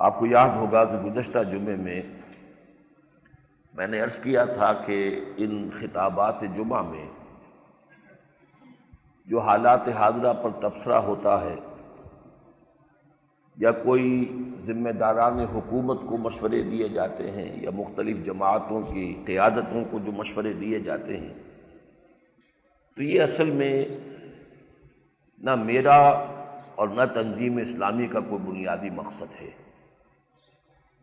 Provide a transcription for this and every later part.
آپ کو یاد ہوگا کہ گزشتہ جمعے میں نے عرض کیا تھا کہ ان خطابات جمعہ میں جو حالات حاضرہ پر تبصرہ ہوتا ہے یا کوئی ذمہ داران حکومت کو مشورے دیے جاتے ہیں یا مختلف جماعتوں کی قیادتوں کو جو مشورے دیے جاتے ہیں، تو یہ اصل میں نہ میرا اور نہ تنظیم اسلامی کا کوئی بنیادی مقصد ہے،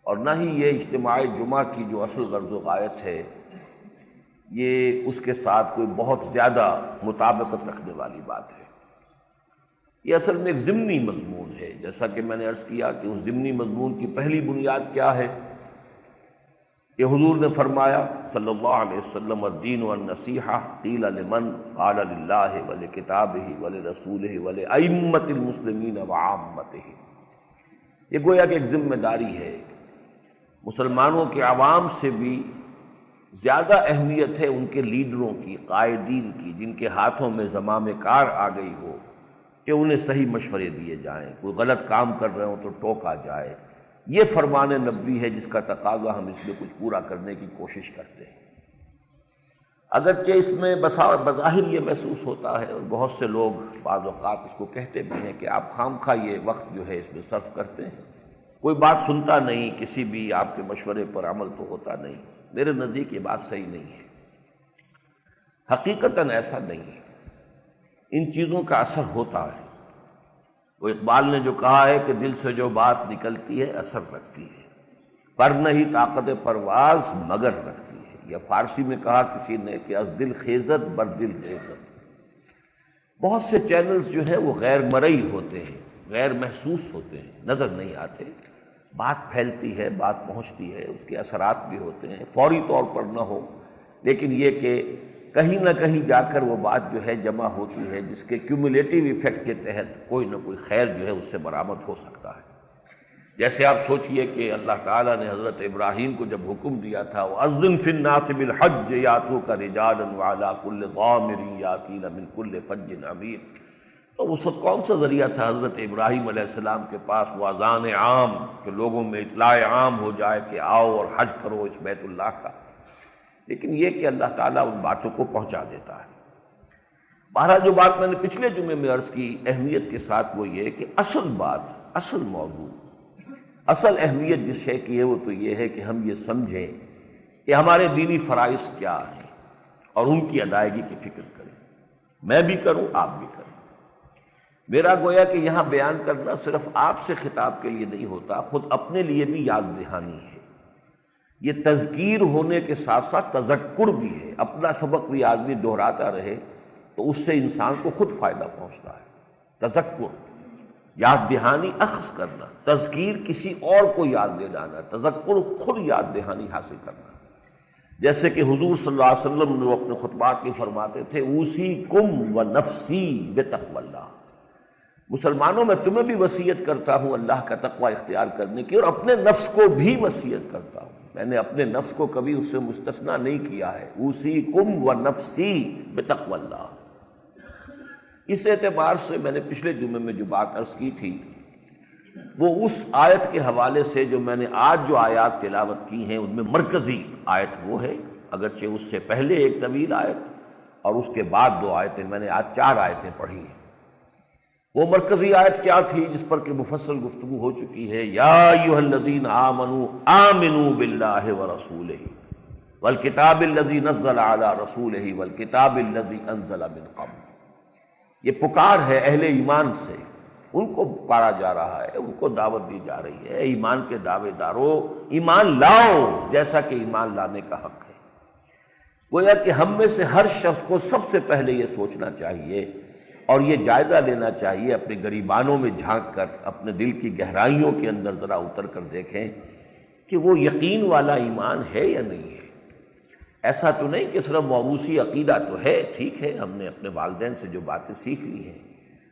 اور نہ ہی یہ اجتماع جمعہ کی جو اصل غرض و غایت ہے یہ اس کے ساتھ کوئی بہت زیادہ مطابقت رکھنے والی بات ہے۔ یہ اصل میں ایک ضمنی مضمون ہے، جیسا کہ میں نے عرض کیا کہ اس ضمنی مضمون کی پہلی بنیاد کیا ہے کہ حضور نے فرمایا صلی اللہ علیہ وسلم الدین والنصیحہ قیل لمن قال للہ ولکتابہ ولرسولہ ولأئمۃ المسلمین وعامتہ۔ یہ گویا کہ ایک ذمہ داری ہے، مسلمانوں کے عوام سے بھی زیادہ اہمیت ہے ان کے لیڈروں کی، قائدین کی، جن کے ہاتھوں میں زمام کار آ گئی ہو کہ انہیں صحیح مشورے دیے جائیں، کوئی غلط کام کر رہے ہوں تو ٹوکا جائے۔ یہ فرمان نبوی ہے جس کا تقاضا ہم اس میں کچھ پورا کرنے کی کوشش کرتے ہیں۔ اگرچہ اس میں بظاہر یہ محسوس ہوتا ہے، اور بہت سے لوگ بعض اوقات اس کو کہتے بھی ہیں کہ آپ خام خواہ یہ وقت جو ہے اس میں صرف کرتے ہیں، کوئی بات سنتا نہیں، کسی بھی آپ کے مشورے پر عمل تو ہوتا نہیں۔ میرے نزدیک یہ بات صحیح نہیں ہے، حقیقتاً ایسا نہیں ہے، ان چیزوں کا اثر ہوتا ہے۔ وہ اقبال نے جو کہا ہے کہ دل سے جو بات نکلتی ہے اثر رکھتی ہے، پر نہیں طاقت پرواز مگر رکھتی ہے۔ یا فارسی میں کہا کسی نے کہ از دل خیزت بر دل خیزت۔ بہت سے چینلز جو ہیں وہ غیر مرئی ہوتے ہیں، غیر محسوس ہوتے ہیں، نظر نہیں آتے، بات پھیلتی ہے، بات پہنچتی ہے، اس کے اثرات بھی ہوتے ہیں، فوری طور پر نہ ہو لیکن یہ کہ کہیں نہ کہیں جا کر وہ بات جو ہے جمع ہوتی ہے، جس کے کیومولیٹیو ایفیکٹ کے تحت کوئی نہ کوئی خیر جو ہے اس سے برآمد ہو سکتا ہے۔ جیسے آپ سوچئے کہ اللہ تعالیٰ نے حضرت ابراہیم کو جب حکم دیا تھا وَأَذِّن فِي النَّاسِ بِالْحَجِّ يَأْتُوكَ رِجَالًا وَعَلَىٰ كُلِّ ضَامِرٍ يَأْتِينَ مِنْ كُلِّ فَجٍّ عَمِيقٍ، تو اس وقت کون سا ذریعہ تھا حضرت ابراہیم علیہ السلام کے پاس؟ وہ اذان عام، کہ لوگوں میں اطلاع عام ہو جائے کہ آؤ اور حج کرو اس بیت اللہ کا، لیکن یہ کہ اللہ تعالیٰ ان باتوں کو پہنچا دیتا ہے۔ بہرحال جو بات میں نے پچھلے جمعے میں عرض کی اہمیت کے ساتھ وہ یہ کہ اصل بات، اصل موضوع، اصل اہمیت جس شے کی ہے وہ تو یہ ہے کہ ہم یہ سمجھیں کہ ہمارے دینی فرائض کیا ہیں اور ان کی ادائیگی کی فکر کریں، میں بھی کروں، آپ بھی کریں۔ میرا گویا کہ یہاں بیان کرنا صرف آپ سے خطاب کے لیے نہیں ہوتا، خود اپنے لیے بھی یاد دہانی ہے۔ یہ تذکیر ہونے کے ساتھ ساتھ تذکر بھی ہے، اپنا سبق بھی آدمی دہراتا رہے تو اس سے انسان کو خود فائدہ پہنچتا ہے۔ تذکر، یاد دہانی اخذ کرنا، تذکیر کسی اور کو یاد دلانا، تذکر خود یاد دہانی حاصل کرنا۔ جیسے کہ حضور صلی اللہ علیہ وسلم نے اپنے خطبات میں فرماتے تھے اوصیکم و نفسی بتقوی اللہ، مسلمانوں میں تمہیں بھی وصیت کرتا ہوں اللہ کا تقوی اختیار کرنے کی، اور اپنے نفس کو بھی وصیت کرتا ہوں، میں نے اپنے نفس کو کبھی اس سے مستثنیٰ نہیں کیا ہے۔ اوصیکم و نفسی بتقوی اللہ۔ اس اعتبار سے میں نے پچھلے جمعے میں جو بات عرض کی تھی وہ اس آیت کے حوالے سے جو میں نے آج جو آیات تلاوت کی ہیں ان میں مرکزی آیت وہ ہے، اگرچہ اس سے پہلے ایک طویل آیت اور اس کے بعد دو آیتیں، میں نے آج 4 آیتیں پڑھی ہیں۔ وہ مرکزی آیت کیا تھی جس پر کہ مفصل گفتگو ہو چکی ہے؟ یا ایھا الذین آمنوا آمنوا باللہ ورسولہ والکتاب الذی نزل علی رسولہ والکتاب الذی انزل من قبل۔ یہ پکار ہے اہل ایمان سے، ان کو پکارا جا رہا ہے، ان کو دعوت دی جا رہی ہے، ایمان کے دعوے داروں ایمان لاؤ جیسا کہ ایمان لانے کا حق ہے۔ گویا کہ ہم میں سے ہر شخص کو سب سے پہلے یہ سوچنا چاہیے اور یہ جائزہ لینا چاہیے، اپنے گریبانوں میں جھانک کر اپنے دل کی گہرائیوں کے اندر ذرا اتر کر دیکھیں کہ وہ یقین والا ایمان ہے یا نہیں ہے۔ ایسا تو نہیں کہ صرف موروثی عقیدہ تو ہے، ٹھیک ہے، ہم نے اپنے والدین سے جو باتیں سیکھ لی ہیں،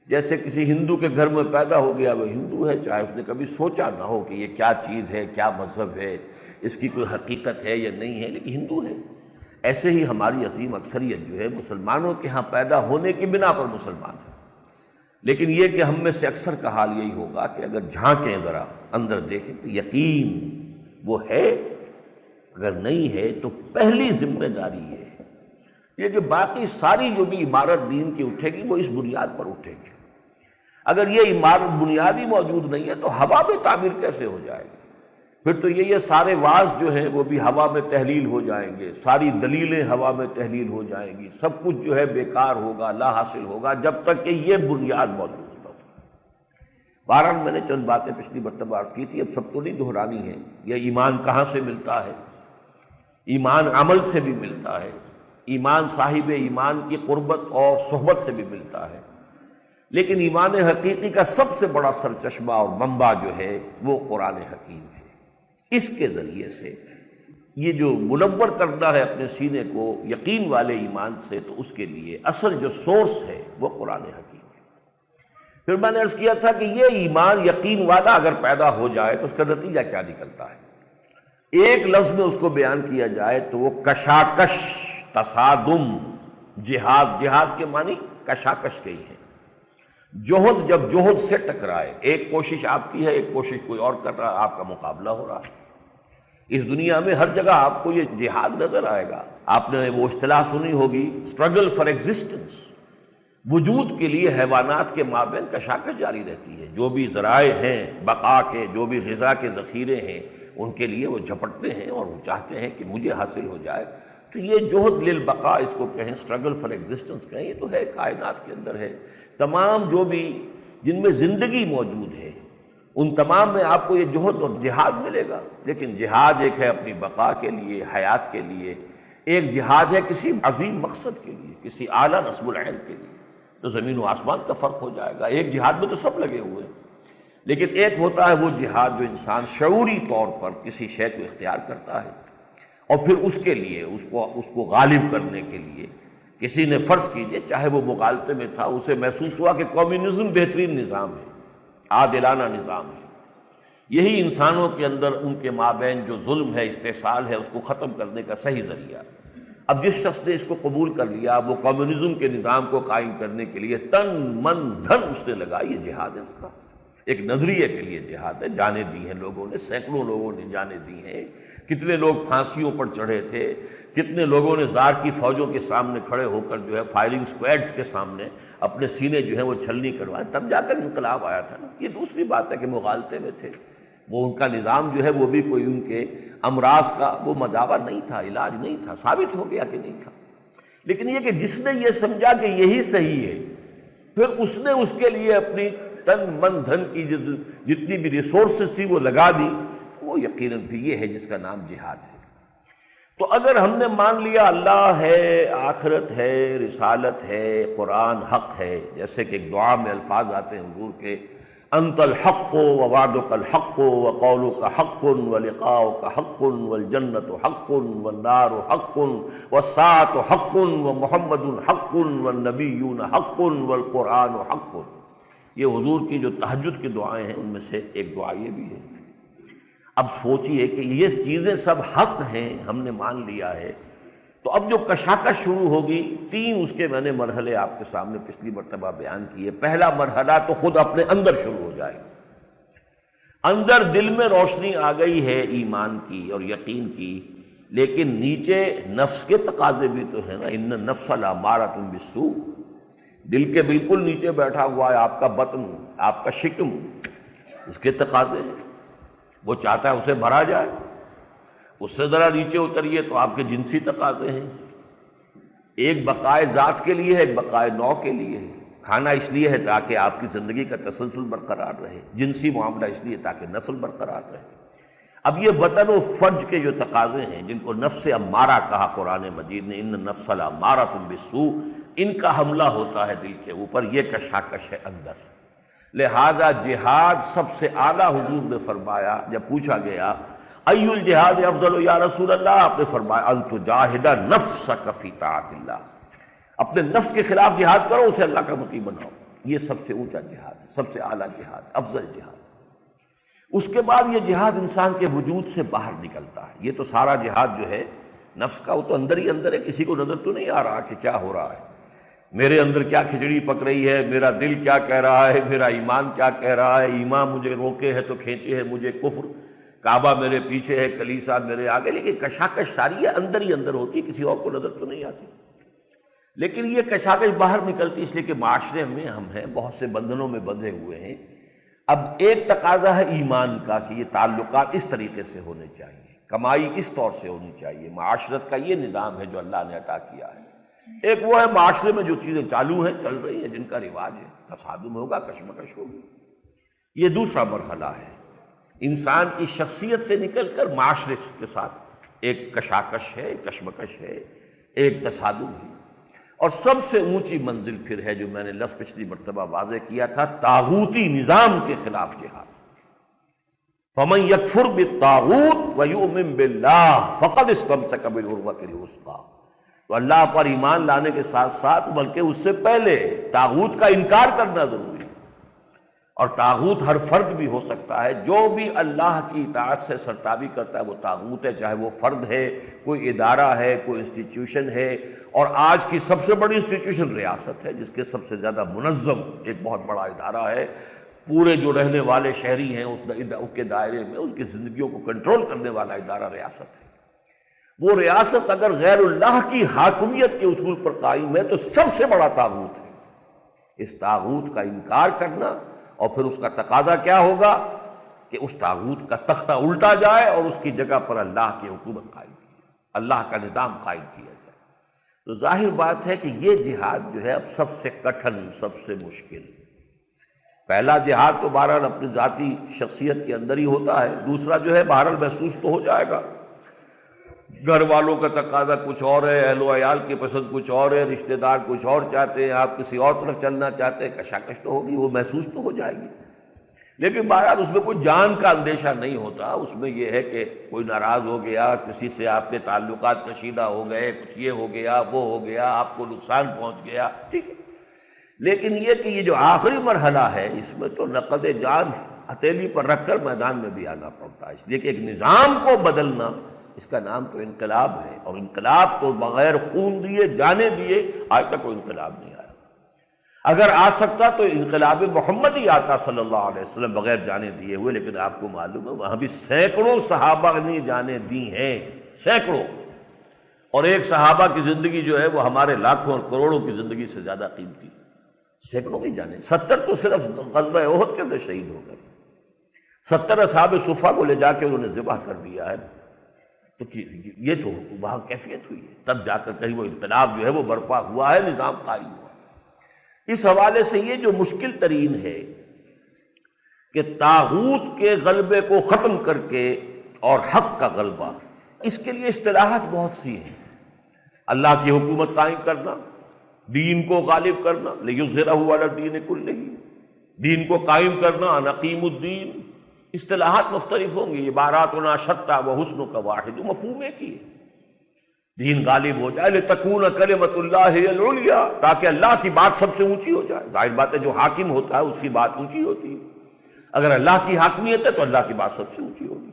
جیسے کسی ہندو کے گھر میں پیدا ہو گیا وہ ہندو ہے، چاہے اس نے کبھی سوچا نہ ہو کہ یہ کیا چیز ہے، کیا مذہب ہے، اس کی کوئی حقیقت ہے یا نہیں ہے، لیکن ہندو ہے۔ ایسے ہی ہماری عظیم اکثریت جو ہے مسلمانوں کے ہاں پیدا ہونے کی بنا پر مسلمان ہے، لیکن یہ کہ ہم میں سے اکثر کا حال یہی ہوگا کہ اگر جھانکیں ذرا اندر دیکھیں کہ یقین وہ ہے، اگر نہیں ہے تو پہلی ذمہ داری ہے یہ کہ باقی ساری جو بھی عمارت دین کی اٹھے گی وہ اس بنیاد پر اٹھے گی۔ اگر یہ عمارت بنیادی موجود نہیں ہے تو ہوا میں تعمیر کیسے ہو جائے گی؟ پھر تو یہ سارے واعظ جو ہیں وہ بھی ہوا میں تحلیل ہو جائیں گے، ساری دلیلیں ہوا میں تحلیل ہو جائیں گی، سب کچھ جو ہے بیکار ہوگا، لا حاصل ہوگا، جب تک کہ یہ بنیاد موجود نہ ہو۔ بہرحال میں نے چند باتیں پچھلی مرتبہ عرض کی تھی، اب سب تو نہیں دہرانی ہے۔ یہ ایمان کہاں سے ملتا ہے؟ ایمان عمل سے بھی ملتا ہے، ایمان صاحب ایمان کی قربت اور صحبت سے بھی ملتا ہے، لیکن ایمان حقیقی کا سب سے بڑا سرچشمہ اور منبع جو ہے وہ قرآن حکیم ہے۔ اس کے ذریعے سے یہ جو منور کرنا ہے اپنے سینے کو یقین والے ایمان سے، تو اس کے لیے اصل جو سورس ہے وہ قرآن حکیم ہے۔ پھر میں نے عرض کیا تھا کہ یہ ایمان یقین والا اگر پیدا ہو جائے تو اس کا نتیجہ کیا نکلتا ہے؟ ایک لفظ میں اس کو بیان کیا جائے تو وہ کشاکش، تصادم، جہاد۔ جہاد کے معنی کشاکش کے ہی ہے۔ جوہد، جب جوہد سے ٹکرائے، ایک کوشش آپ کی ہے، ایک کوشش کوئی اور کر رہا ہے، آپ کا مقابلہ ہو رہا ہے۔ اس دنیا میں ہر جگہ آپ کو یہ جہاد نظر آئے گا۔ آپ نے وہ اصطلاح سنی ہوگی، اسٹرگل فار ایگزسٹنس۔ وجود کے لیے حیوانات کے مابین کشاکش جاری رہتی ہے۔ جو بھی ذرائع ہیں بقا کے، جو بھی غذا کے ذخیرے ہیں، ان کے لیے وہ جھپٹتے ہیں اور وہ چاہتے ہیں کہ مجھے حاصل ہو جائے۔ تو یہ جوہد للبقاء اس کو کہیں، اسٹرگل فار ایگزسٹنس کہیں، یہ تو ہے، کائنات کے اندر ہے۔ تمام جو بھی جن میں زندگی موجود ہے ان تمام میں آپ کو یہ جوہد اور جہاد ملے گا، لیکن جہاد ایک ہے اپنی بقا کے لیے، حیات کے لیے، ایک جہاد ہے کسی عظیم مقصد کے لیے، کسی اعلیٰ نصب العین کے لیے۔ تو زمین و آسمان کا فرق ہو جائے گا۔ ایک جہاد میں تو سب لگے ہوئے ہیں، لیکن ایک ہوتا ہے وہ جہاد جو انسان شعوری طور پر کسی شے کو اختیار کرتا ہے اور پھر اس کے لیے اس کو غالب کرنے کے لیے کسی نے، فرض کیجئے چاہے وہ مغالطے میں تھا، اسے محسوس ہوا کہ کمیونزم بہترین نظام ہے، عادلانہ نظام ہے، یہی انسانوں کے اندر ان کے مابین جو ظلم ہے، استحصال ہے، اس کو ختم کرنے کا صحیح ذریعہ۔ اب جس شخص نے اس کو قبول کر لیا، وہ کمیونزم کے نظام کو قائم کرنے کے لیے تن من دھن اس نے لگا، یہ جہاد ہے اس کا۔ ایک نظریے کے لیے جہاد ہے، جانیں دی ہیں لوگوں نے، سینکڑوں لوگوں نے جانیں دی ہیں، کتنے لوگ پھانسیوں پر چڑھے تھے، کتنے لوگوں نے زار کی فوجوں کے سامنے کھڑے ہو کر جو ہے فائرنگ سکواڈز کے سامنے اپنے سینے جو ہیں وہ چھلنی کروائے، تب جا کر انقلاب آیا تھا نا۔ یہ دوسری بات ہے کہ مغالطے میں تھے، وہ ان کا نظام جو ہے وہ بھی کوئی ان کے امراض کا وہ مداوا نہیں تھا، علاج نہیں تھا، ثابت ہو گیا کہ نہیں تھا۔ لیکن یہ کہ جس نے یہ سمجھا کہ یہی صحیح ہے، پھر اس نے اس کے لیے اپنی تن من دھن کی جتنی بھی ریسورسز تھی وہ لگا دی، وہ یقیناً بھی یہ ہے جس کا نام جہاد ہے۔ تو اگر ہم نے مان لیا اللہ ہے، آخرت ہے، رسالت ہے، قرآن حق ہے، جیسے کہ ایک دعا میں الفاظ آتے ہیں حضور کے، انت الحق ووعدک الحق وقولک حق ولقاؤک حق والجنت حق والنار حق والساعة حق ومحمد حق والنبیون حق والقرآن حق۔ یہ حضور کی جو تہجد کی دعائیں ہیں ان میں سے ایک دعا یہ بھی ہے۔ اب سوچئے کہ یہ چیزیں سب حق ہیں، ہم نے مان لیا ہے، تو اب جو کشاکش شروع ہوگی، تین اس کے میں نے مرحلے آپ کے سامنے پچھلی مرتبہ بیان کیے۔ پہلا مرحلہ تو خود اپنے اندر شروع ہو جائے، اندر دل میں روشنی آ گئی ہے ایمان کی اور یقین کی، لیکن نیچے نفس کے تقاضے بھی تو ہیں نا، ان النفس لامارۃ بالسوء، دل کے بالکل نیچے بیٹھا ہوا ہے آپ کا بطن، آپ کا شکم، اس کے تقاضے ہیں، وہ چاہتا ہے اسے بھرا جائے۔ اس سے ذرا نیچے اتریے تو آپ کے جنسی تقاضے ہیں، ایک بقائے ذات کے لیے ہے، ایک بقائے نوع کے لیے ہے۔ کھانا اس لیے ہے تاکہ آپ کی زندگی کا تسلسل برقرار رہے، جنسی معاملہ اس لیے تاکہ نسل برقرار رہے۔ اب یہ وطن و فرج کے جو تقاضے ہیں، جن کو نفس امارہ کہا قرآن مجید نے، ان النفس لامارۃ بالسوء، ان کا حملہ ہوتا ہے دل کے اوپر، یہ کشاکش ہے اندر۔ لہذا جہاد سب سے اعلیٰ حضور نے فرمایا، جب پوچھا گیا ای الجہاد افضل یا رسول اللہ، آپ نے فرمایا ان تجاہد نفسک فی طاعت اللہ، اپنے نفس کے خلاف جہاد کرو، اسے اللہ کا مطیع بناؤ۔ یہ سب سے اونچا جہاد ہے، سب سے اعلیٰ جہاد، افضل جہاد۔ اس کے بعد یہ جہاد انسان کے وجود سے باہر نکلتا ہے۔ یہ تو سارا جہاد جو ہے نفس کا، وہ تو اندر ہی اندر ہے، کسی کو نظر تو نہیں آ رہا کہ کیا ہو رہا ہے، میرے اندر کیا کھچڑی پک رہی ہے، میرا دل کیا کہہ رہا ہے، میرا ایمان کیا کہہ رہا ہے، ایمان مجھے روکے ہے تو کھینچے ہے مجھے کفر، کعبہ میرے پیچھے ہے، کلیسا میرے آگے، لیکن کشاکش ساری ہے اندر ہی اندر ہوتی، کسی اور کو نظر تو نہیں آتی۔ لیکن یہ کشاکش باہر نکلتی اس لیے کہ معاشرے میں ہم ہیں، بہت سے بندھنوں میں بندھے ہوئے ہیں۔ اب ایک تقاضا ہے ایمان کا کہ یہ تعلقات اس طریقے سے ہونے چاہیے، کمائی اس طور سے ہونی چاہیے، معاشرت کا یہ نظام ہے جو اللہ نے عطا کیا ہے۔ ایک وہ ہے معاشرے میں جو چیزیں چالو ہیں، چل رہی ہیں، جن کا رواج ہے، تصادم ہوگا، کشمکش ہوگی۔ یہ دوسرا مرحلہ ہے، انسان کی شخصیت سے نکل کر معاشرے کے ساتھ ایک کشاکش ہے، ایک کشمکش ہے، ایک تصادم ہے۔ اور سب سے اونچی منزل پھر ہے جو میں نے لفظ پچھلی مرتبہ واضح کیا تھا، طاغوتی نظام کے خلاف جہاد۔ فَمَن يَكْفُرْ بِالطَّاغُوتِ وَيُؤْمِن بِاللَّهِ فَقَدِ اسْتَمْسَكَ بِالْعُرْوَةِ الْوُثْقَىٰ۔ تو اللہ پر ایمان لانے کے ساتھ ساتھ بلکہ اس سے پہلے طاغوت کا انکار کرنا ضروری ہے۔ اور طاغوت ہر فرد بھی ہو سکتا ہے، جو بھی اللہ کی اطاعت سے سرتابی کرتا ہے وہ طاغوت ہے، چاہے وہ فرد ہے، کوئی ادارہ ہے، کوئی انسٹیٹیوشن ہے۔ اور آج کی سب سے بڑی انسٹیٹیوشن ریاست ہے، جس کے سب سے زیادہ منظم ایک بہت بڑا ادارہ ہے، پورے جو رہنے والے شہری ہیں اس کے دائرے میں ان کی زندگیوں کو کنٹرول کرنے والا ادارہ ریاست ہے۔ وہ ریاست اگر غیر اللہ کی حاکمیت کے اصول پر قائم ہے تو سب سے بڑا طاغوت ہے۔ اس طاغوت کا انکار کرنا، اور پھر اس کا تقاضا کیا ہوگا کہ اس طاغوت کا تختہ الٹا جائے اور اس کی جگہ پر اللہ کی حکومت قائم کی جائے، اللہ کا نظام قائم کیا جائے۔ تو ظاہر بات ہے کہ یہ جہاد جو ہے اب سب سے کٹھن، سب سے مشکل۔ پہلا جہاد تو بہرحال اپنی ذاتی شخصیت کے اندر ہی ہوتا ہے، دوسرا جو ہے بہرحال محسوس تو ہو جائے گا، گھر والوں کا تقاضا کچھ اور ہے، اہل و عیال کی پسند کچھ اور ہے، رشتہ دار کچھ اور چاہتے ہیں، آپ کسی اور طرف چلنا چاہتے ہیں، کشاکش تو ہوگی، وہ محسوس تو ہو جائے گی۔ لیکن بہرحال اس میں کوئی جان کا اندیشہ نہیں ہوتا، اس میں یہ ہے کہ کوئی ناراض ہو گیا، کسی سے آپ کے تعلقات کشیدہ ہو گئے، کچھ یہ ہو گیا، وہ ہو گیا، آپ کو نقصان پہنچ گیا، ٹھیک ہے۔ لیکن یہ کہ یہ جو آخری مرحلہ ہے اس میں تو نقد جان ہتھیلی پر رکھ کر میدان میں بھی آنا پڑتا ہے، اس لیے کہ ایک نظام کو بدلنا اس کا نام تو انقلاب ہے، اور انقلاب تو بغیر خون دیے، جانے دیے آج تک کوئی انقلاب نہیں آیا۔ اگر آ سکتا تو انقلاب محمد ہی آتا صلی اللہ علیہ وسلم بغیر جانے دیے ہوئے، لیکن آپ کو معلوم ہے وہاں بھی سینکڑوں صحابہ نے جانے دی ہیں، سینکڑوں، اور ایک صحابہ کی زندگی جو ہے وہ ہمارے لاکھوں اور کروڑوں کی زندگی سے زیادہ قیمتی، سینکڑوں کی جانے، 70 تو صرف غزوہ احد کے اندر شہید ہو گئے، 70 اصحاب صفہ کو لے جا کے انہوں نے ذبح کر دیا ہے۔ تو یہ تو وہاں کیفیت ہوئی ہے، تب جا کر کہیں وہ انقلاب جو ہے وہ برپا ہوا ہے، نظام قائم ہوا۔ اس حوالے سے یہ جو مشکل ترین ہے کہ طاغوت کے غلبے کو ختم کر کے اور حق کا غلبہ، اس کے لیے اصطلاحات بہت سی ہیں۔ اللہ کی حکومت قائم کرنا، دین کو غالب کرنا، لِیُظْہِرَهُ عَلَى الدِّینِ کُلِّهِ، دین کو قائم کرنا، أَنْ أَقِیمُوا الدِّینَ، اصطلاحات مختلف ہوں گی، عباراتنا شتیٰ وحسنک واحد، مفہوم ایک ہی ہے، دین غالب ہو جائے، لتکون کلمۃ اللہ ہی العلیٰ، تاکہ اللہ کی بات سب سے اونچی ہو جائے۔ ظاہر بات ہے جو حاکم ہوتا ہے اس کی بات اونچی ہوتی ہے، اگر اللہ کی حاکمیت ہے تو اللہ کی بات سب سے اونچی ہوگی۔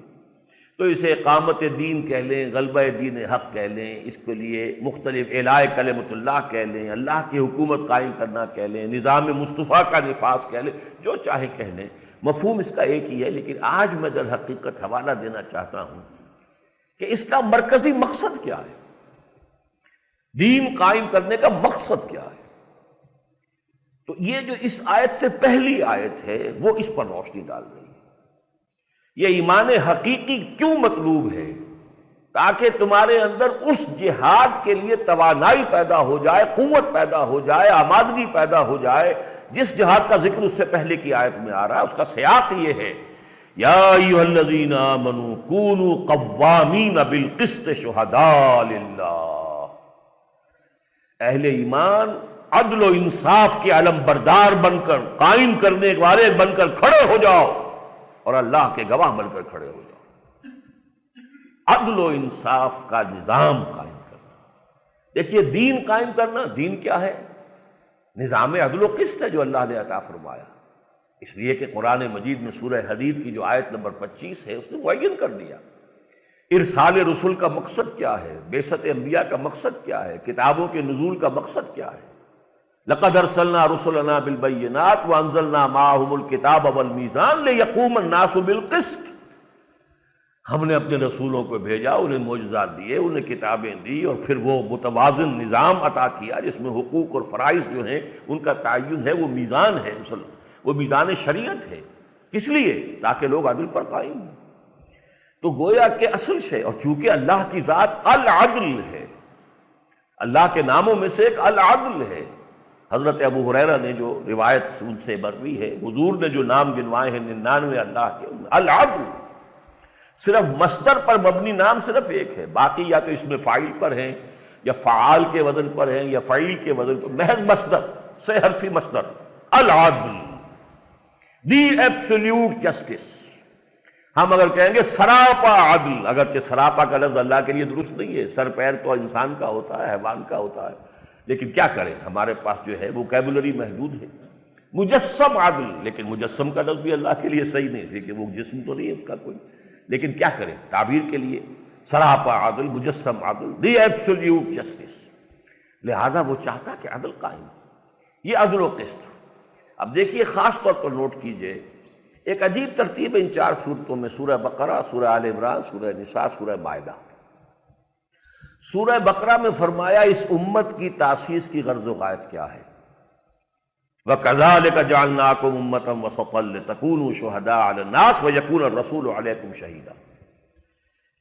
تو اسے اقامت دین کہہ لیں، غلبہ دین حق کہہ لیں، اس کے لیے مختلف اعلاء کلمۃ اللہ کہہ لیں، اللہ کی حکومت قائم کرنا کہہ لیں، نظام مصطفیٰ کا نفاذ کہہ لیں، جو چاہے کہہ لیں، مفہوم اس کا ایک ہی ہے۔ لیکن آج میں در حقیقت حوالہ دینا چاہتا ہوں کہ اس کا مرکزی مقصد کیا ہے، دین قائم کرنے کا مقصد کیا ہے۔ تو یہ جو اس آیت سے پہلی آیت ہے وہ اس پر روشنی ڈال رہی ہے۔ یہ ایمان حقیقی کیوں مطلوب ہے؟ تاکہ تمہارے اندر اس جہاد کے لیے توانائی پیدا ہو جائے، قوت پیدا ہو جائے، آمادگی پیدا ہو جائے، جس جہاد کا ذکر اس سے پہلے کی آیت میں آ رہا ہے۔ اس کا سیاق یہ ہے، یا ایھا الذین آمنوا کونوا قوامین بالقسط شہداء للہ، اہل ایمان عدل و انصاف کے علم بردار بن کر، قائم کرنے والے بن کر کھڑے ہو جاؤ، اور اللہ کے گواہ بن کر کھڑے ہو جاؤ۔ عدل و انصاف کا نظام قائم کرنا، دیکھیے دین قائم کرنا، دین کیا ہے؟ نظام عدل و قسط ہے جو اللہ نے عطا فرمایا، اس لیے کہ قرآن مجید میں سورہ حدید کی جو آیت نمبر 25 ہے اس نے معین کر دیا ارسال رسول کا مقصد کیا ہے، بعثت انبیاء کا مقصد کیا ہے، کتابوں کے نزول کا مقصد کیا ہے۔ لقد ارسلنا رسلنا بالبینات وانزلنا معهم الکتاب والمیزان لیقوم الناس بالقسط، ہم نے اپنے رسولوں کو بھیجا، انہیں معجزات دیے، انہیں کتابیں دی، اور پھر وہ متوازن نظام عطا کیا جس میں حقوق اور فرائض جو ہیں ان کا تعین ہے، وہ میزان ہے، وہ میزان شریعت ہے۔ کس لیے؟ تاکہ لوگ عدل پر قائم ہوں۔ تو گویا کہ اصل شے، اور چونکہ اللہ کی ذات العدل ہے، اللہ کے ناموں میں سے ایک العدل ہے۔ حضرت ابو ہریرہ نے جو روایت ان سے مروی ہے، حضور نے جو نام گنوائے ہیں 99 اللہ کے، العدل، صرف مصدر پر مبنی نام صرف ایک ہے، باقی یا تو اس میں فاعل پر ہیں، یا فعال کے وزن پر ہیں، یا فعیل کے وزن پر، محض مصدر سے حرفی مصدر، العدل، دی ایبسلیوٹ جسٹس۔ ہم اگر کہیں گے سراپا عدل، اگرچہ سراپا کا لفظ اللہ کے لیے درست نہیں ہے، سر پیر تو انسان کا ہوتا ہے، حیوان کا ہوتا ہے، لیکن کیا کریں، ہمارے پاس جو ہے ووکیبولری محدود ہے۔ مجسم عدل، لیکن مجسم کا لفظ بھی اللہ کے لیے صحیح نہیں، اس لیے کہ وہ جسم تو نہیں ہے اس کا کوئی، لیکن کیا کریں تعبیر کے لیے سراپا عدل، مجسم عدل، دی ایبسلیوٹ جسٹس۔ لہذا وہ چاہتا کہ عدل قائم، یہ عدل و قسط۔ اب دیکھیے خاص طور پر نوٹ کیجئے، ایک عجیب ترتیب ہے ان 4 صورتوں میں، سورہ بقرہ، سورہ آل عمران، سورہ نساء، سورہ مائدہ۔ سورہ بقرہ میں فرمایا اس امت کی تاسیس کی غرض و غایت کیا ہے، وَكَذَلِكَ جَعَلْنَاكُمْ أُمَّةً وَسَطًا لِتَكُونُوا شُهَدَاءَ عَلَى النَّاسِ وَيَكُونَ الرَّسُولُ عَلَيْكُمْ شَهِيدًا،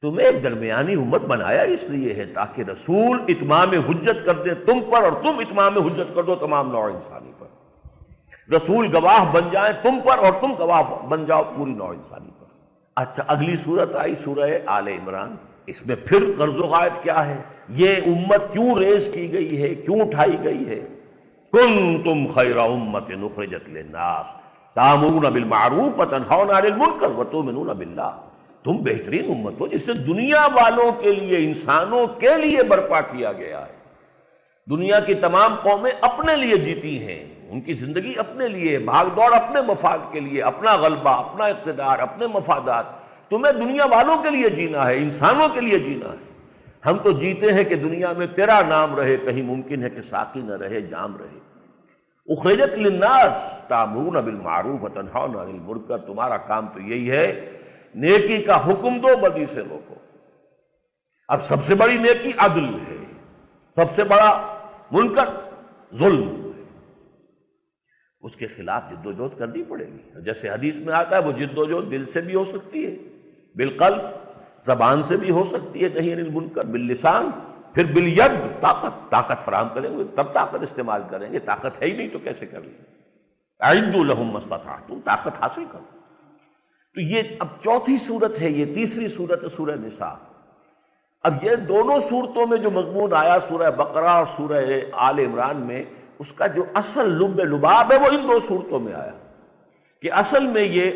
تمہیں ایک درمیانی امت بنایا اس لیے ہے تاکہ رسول اتمام حجت کر دے تم پر، اور تم اتمام حجت کر دو تمام نوع انسانی پر، رسول گواہ بن جائیں تم پر اور تم گواہ بن جاؤ پوری نوع انسانی پر۔ اچھا، اگلی صورت آئی سورہ آل عمران، اس میں پھر غرض و غایت کیا ہے، یہ امت کیوں ریز کی گئی ہے، کیوں اٹھائی گئی ہے؟ کنتم خیر امۃ اخرجت للناس تأمرون بالمعروف وتنہون عن المنکر وتؤمنون باللہ، تم بہترین امت ہو جسے دنیا والوں کے لیے، انسانوں کے لیے برپا کیا گیا ہے۔ دنیا کی تمام قومیں اپنے لیے جیتی ہیں، ان کی زندگی اپنے لیے، بھاگ دوڑ اپنے مفاد کے لیے، اپنا غلبہ، اپنا اقتدار، اپنے مفادات۔ تمہیں دنیا والوں کے لیے جینا ہے، انسانوں کے لیے جینا ہے۔ ہم تو جیتے ہیں کہ دنیا میں تیرا نام رہے، کہیں ممکن ہے کہ ساقی نہ رہے، جام رہے۔ اخرجت للناس تأمرون بالمعروف وتنہون عن المنکر، تمہارا کام تو یہی ہے نیکی کا حکم دو، بدی سے روکو۔ اب سب سے بڑی نیکی عدل ہے، سب سے بڑا منکر ظلم ہے، اس کے خلاف جد و جہد کرنی پڑے گی۔ جیسے حدیث میں آتا ہے وہ جد و جہد دل سے بھی ہو سکتی ہے، بالقلب، زبان سے بھی ہو سکتی ہے، نہیں عن المنکر، باللسان، پھر بالید، طاقت فراہم کریں گے تب طاقت استعمال کریں گے، طاقت ہے ہی نہیں تو کیسے کر لیں گے؟ اعدوا لهم ما استطعتم، طاقت حاصل کرو۔ تو یہ اب چوتھی صورت ہے، یہ تیسری صورت ہے سورہ نساء۔ اب یہ دونوں صورتوں میں جو مضمون آیا سورہ بقرہ اور سورہ آل عمران میں، اس کا جو اصل لب لباب ہے وہ ان 2 صورتوں میں آیا، کہ اصل میں یہ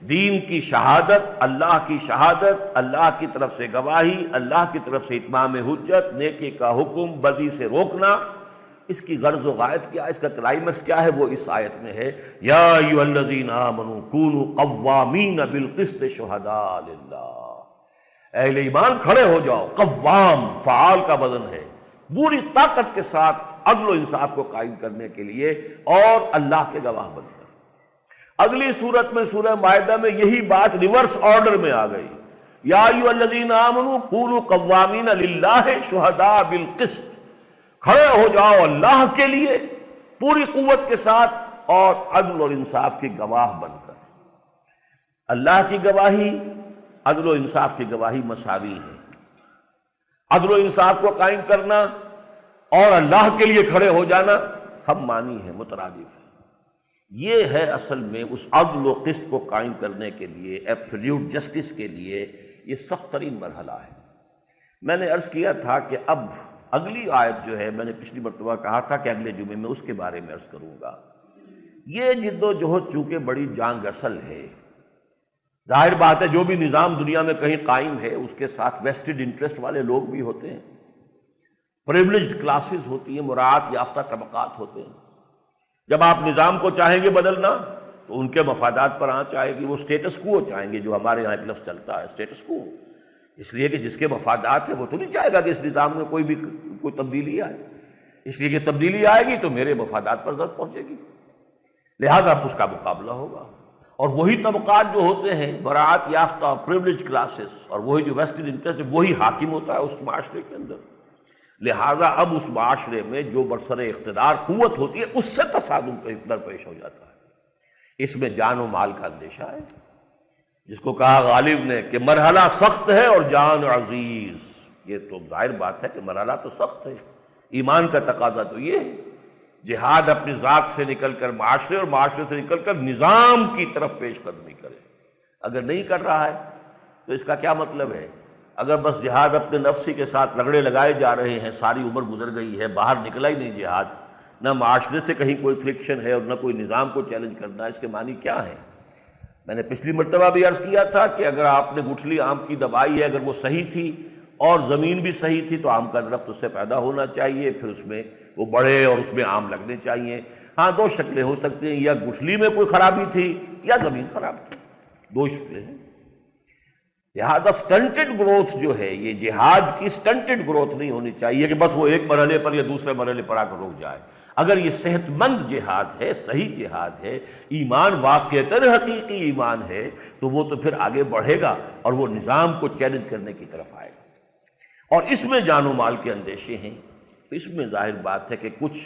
دین کی شہادت، اللہ کی شہادت، اللہ کی طرف سے گواہی، اللہ کی طرف سے اتمام حجت، نیکی کا حکم، بدی سے روکنا، اس کی غرض و غایت کیا، اس کا کلائمیکس کیا ہے، وہ اس آیت میں ہے، یا ایھا الذین آمنوا کونوا قوامین بالقسط شہداء للہ، اہل ایمان کھڑے ہو جاؤ، قوام فعال کا وزن ہے، پوری طاقت کے ساتھ عدل و انصاف کو قائم کرنے کے لیے، اور اللہ کے گواہ بن کر۔ اگلی صورت میں سورہ مائدہ میں یہی بات ریورس آرڈر میں آ گئی، یا ایھا الذین آمنوا کونوا قوامین للہ شہداء بالقسط، کھڑے ہو جاؤ اللہ کے لیے پوری قوت کے ساتھ اور عدل اور انصاف کی گواہ بن کر۔ اللہ کی گواہی، عدل و انصاف کی گواہی مساوی ہے۔ عدل و انصاف کو قائم کرنا اور اللہ کے لیے کھڑے ہو جانا ہم مانی ہیں، مترادف ہیں۔ یہ ہے اصل میں اس عدل و قسط کو قائم کرنے کے لیے، ایبسلیوٹ جسٹس کے لیے یہ سخت ترین مرحلہ ہے۔ میں نے عرض کیا تھا کہ اب اگلی آیت جو ہے، میں نے پچھلی مرتبہ کہا تھا کہ اگلے جمعے میں اس کے بارے میں عرض کروں گا۔ یہ جد و جہد چونکہ بڑی جانگ اصل ہے، ظاہر بات ہے جو بھی نظام دنیا میں کہیں قائم ہے اس کے ساتھ ویسٹڈ انٹرسٹ والے لوگ بھی ہوتے ہیں، پریولیجڈ کلاسز ہوتی ہیں، مراعات یافتہ طبقات ہوتے ہیں۔ جب آپ نظام کو چاہیں گے بدلنا تو ان کے مفادات پر آنچ آئے گی، وہ سٹیٹس کو چاہیں گے، جو ہمارے یہاں ایک لفظ چلتا ہے سٹیٹس کو، اس لیے کہ جس کے مفادات ہیں وہ تو نہیں چاہے گا کہ اس نظام میں کوئی تبدیلی آئے، اس لیے کہ تبدیلی آئے گی تو میرے مفادات پر ضرر پہنچے گی، لہذا اس کا مقابلہ ہوگا۔ اور وہی طبقات جو ہوتے ہیں براعت یافتہ پریولیج کلاسز، اور وہی جو ویسٹڈ انٹرسٹ، وہی حاکم ہوتا ہے اس معاشرے کے اندر۔ لہذا اب اس معاشرے میں جو برسر اقتدار قوت ہوتی ہے اس سے تصادم درپیش ہو جاتا ہے۔ اس میں جان و مال کا اندیشہ ہے، جس کو کہا غالب نے کہ مرحلہ سخت ہے اور جان عزیز۔ یہ تو ظاہر بات ہے کہ مرحلہ تو سخت ہے، ایمان کا تقاضا تو یہ ہے جہاد اپنی ذات سے نکل کر معاشرے اور معاشرے سے نکل کر نظام کی طرف پیش قدمی کرے۔ اگر نہیں کر رہا ہے تو اس کا کیا مطلب ہے؟ اگر بس جہاد اپنے نفسی کے ساتھ رگڑے لگائے جا رہے ہیں، ساری عمر گزر گئی ہے، باہر نکلا ہی نہیں جہاد، نہ معاشرے سے کہیں کوئی فرکشن ہے اور نہ کوئی نظام کو چیلنج کرنا، اس کے معنی کیا ہے؟ میں نے پچھلی مرتبہ بھی عرض کیا تھا کہ اگر آپ نے گٹھلی آم کی دبائی ہے، اگر وہ صحیح تھی اور زمین بھی صحیح تھی تو آم کا درخت اس سے پیدا ہونا چاہیے، پھر اس میں وہ بڑھے اور اس میں آم لگنے چاہیے۔ ہاں دو شکلیں ہو سکتی ہیں، یا گٹھلی میں کوئی خرابی تھی یا زمین خراب تھی، دو شکلیں ہیں۔ لہٰذا سٹنٹڈ گروتھ جو ہے، یہ جہاد کی سٹنٹڈ گروتھ نہیں ہونی چاہیے کہ بس وہ ایک مرحلے پر یا دوسرے مرحلے پر آ کر رک جائے۔ اگر یہ صحت مند جہاد ہے، صحیح جہاد ہے، ایمان واقعتاً حقیقی ایمان ہے، تو وہ تو پھر آگے بڑھے گا اور وہ نظام کو چیلنج کرنے کی طرف آئے گا۔ اور اس میں جان و مال کے اندیشے ہیں، اس میں ظاہر بات ہے کہ کچھ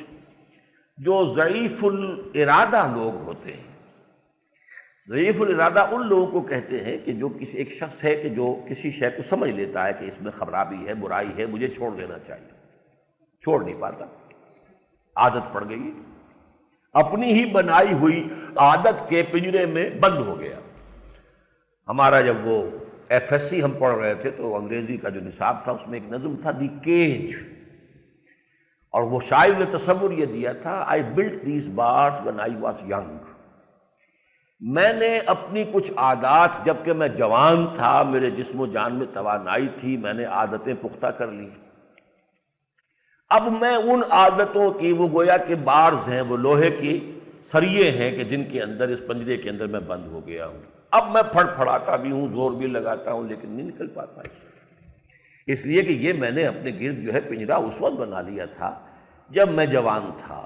جو ضعیف الارادہ لوگ ہوتے ہیں، ضعیف الارادہ ان لوگوں کو کہتے ہیں کہ جو کسی ایک شخص ہے کہ جو کسی شے کو سمجھ لیتا ہے کہ اس میں خرابی ہے، برائی ہے، مجھے چھوڑ دینا چاہیے، چھوڑ نہیں پاتا، عادت پڑ گئی، اپنی ہی بنائی ہوئی عادت کے پنجرے میں بند ہو گیا۔ ہمارا جب وہ ایف ایس سی ہم پڑھ رہے تھے تو انگریزی کا جو نصاب تھا اس میں ایک نظم تھا دی کیج، اور وہ شاعر نے تصور یہ دیا تھا I built these bars when I was young، میں نے اپنی کچھ عادات جبکہ میں جوان تھا، میرے جسم و جان میں توانائی تھی، میں نے عادتیں پختہ کر لی، اب میں ان عادتوں کی وہ گویا کہ بارز ہیں، وہ لوہے کی سریے ہیں کہ جن کے اندر اس پنجرے کے اندر میں بند ہو گیا ہوں، اب میں پھڑ پھڑاتا بھی ہوں، زور بھی لگاتا ہوں، لیکن نہیں نکل پاتا اس لیے کہ یہ میں نے اپنے گرد جو ہے پنجرا اس وقت بنا لیا تھا جب میں جوان تھا۔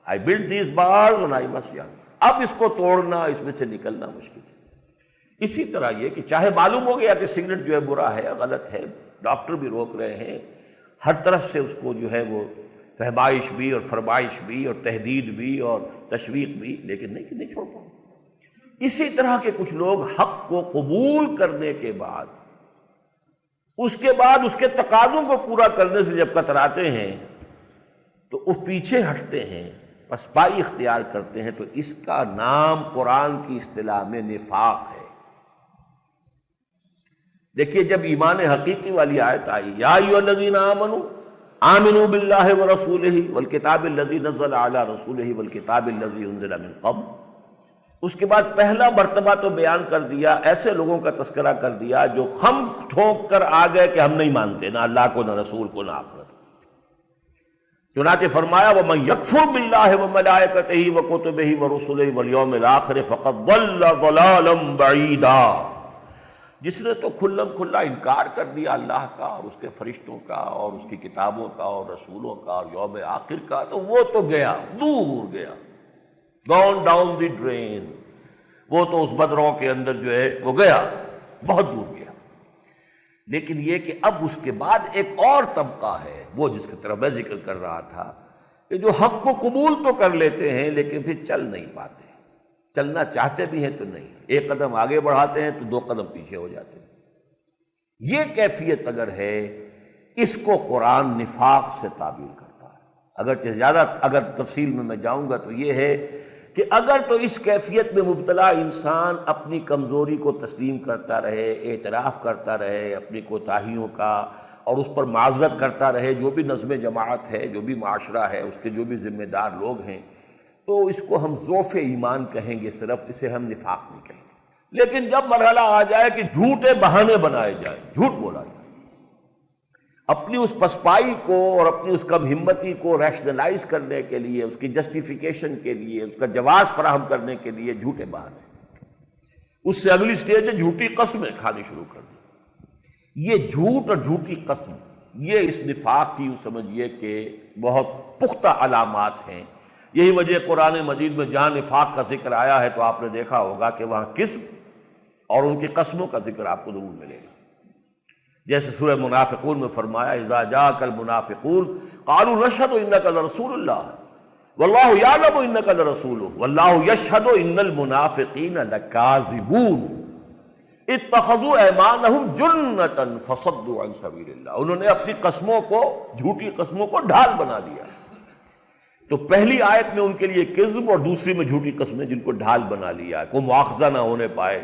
I built these bars when I was young، اب اس کو توڑنا، اس میں سے نکلنا مشکل ہے۔ اسی طرح یہ کہ چاہے معلوم ہو گیا کہ سگریٹ جو ہے برا ہے، غلط ہے، ڈاکٹر بھی روک رہے ہیں، ہر طرف سے اس کو جو ہے وہ فہمائش بھی اور فرمائش بھی اور تحدید بھی اور تشویق بھی، لیکن نہیں چھوڑ پاؤں۔ اسی طرح کے کچھ لوگ حق کو قبول کرنے کے بعد، اس کے بعد اس کے تقاضوں کو پورا کرنے سے جب کتراتے ہیں تو وہ پیچھے ہٹتے ہیں، پسپائی اختیار کرتے ہیں، تو اس کا نام قرآن کی اصطلاح میں نفاق ہے۔ دیکھیے جب ایمان حقیقی والی آیت آئی یا ایھا الذین آمنوا آمنوا باللہ ورسولہ والکتاب الذی نزل علی رسولہ والکتاب الذی انزل من قبل، اس کے بعد پہلا مرتبہ تو بیان کر دیا، ایسے لوگوں کا تذکرہ کر دیا جو خم ٹھونک کر آ گئے کہ ہم نہیں مانتے نہ اللہ کو، نہ رسول کو، نہ آخرت۔ چنانچہ فرمایا وَمَن يَكْفُرْ بِاللَّهِ وَمَلَائِكَتِهِ وَكُتُبِهِ وَرُسُلِهِ وَالْيَوْمِ الْآخِرِ فَقَدْ ضَلَّ ضَلَالًا بَعِيدًا، جس نے تو کھلم کھلا انکار کر دیا اللہ کا اور اس کے فرشتوں کا اور اس کی کتابوں کا اور رسولوں کا اور یوم آخر کا، تو وہ تو گیا، دور گیا، gone down the drain، وہ تو اس بدروں کے اندر جو ہے وہ گیا، بہت دور گیا۔ لیکن یہ کہ اب اس کے بعد ایک اور طبقہ ہے، وہ جس کی طرف میں ذکر کر رہا تھا، کہ جو حق کو قبول تو کر لیتے ہیں لیکن پھر چل نہیں پاتے، چلنا چاہتے بھی ہیں تو نہیں، ایک قدم آگے بڑھاتے ہیں تو دو قدم پیچھے ہو جاتے ہیں۔ یہ کیفیت اگر ہے، اس کو قرآن نفاق سے تعبیر کرتا ہے۔ اگر تفصیل میں جاؤں گا تو یہ ہے کہ اگر تو اس کیفیت میں مبتلا انسان اپنی کمزوری کو تسلیم کرتا رہے، اعتراف کرتا رہے اپنی کوتاہیوں کا، اور اس پر معذرت کرتا رہے، جو بھی نظم جماعت ہے، جو بھی معاشرہ ہے، اس کے جو بھی ذمہ دار لوگ ہیں، تو اس کو ہم ضعف ایمان کہیں گے، صرف اسے ہم نفاق نہیں کہیں گے۔ لیکن جب مرحلہ آ جائے کہ جھوٹے بہانے بنائے جائیں، جھوٹ بولا جائے، اپنی اس پسپائی کو اور اپنی اس کم ہمتی کو ریشنلائز کرنے کے لیے، اس کی جسٹیفیکیشن کے لیے، اس کا جواز فراہم کرنے کے لیے جھوٹے بہانے، اس سے اگلی سٹیج ہے جھوٹی قسمیں کھانی شروع کر دی۔ یہ جھوٹ اور جھوٹی قسم یہ اس نفاق کی یوں سمجھیے کہ بہت پختہ علامات ہیں۔ یہی وجہ قرآن مجید میں جہاں نفاق کا ذکر آیا ہے تو آپ نے دیکھا ہوگا کہ وہاں قسم اور ان کی قسموں کا ذکر آپ کو ضرور ملے گا۔ جیسے سورہ منافقون میں فرمایا اذا جاءک المنافقون قالوا نشهد انک لرسول اللہ واللہ یعلم انک لرسولہ واللہ یشہد ان المنافقین لکاذبون اتخذوا ایمانہم جنتا فصدوا عن سبیل اللہ، انہوں نے اپنی قسموں کو، جھوٹی قسموں کو ڈھال بنا دیا۔ تو پہلی آیت میں ان کے لیے کذب اور دوسری میں جھوٹی قسمیں جن کو ڈھال بنا لیا، کوئی مواخذہ نہ ہونے پائے۔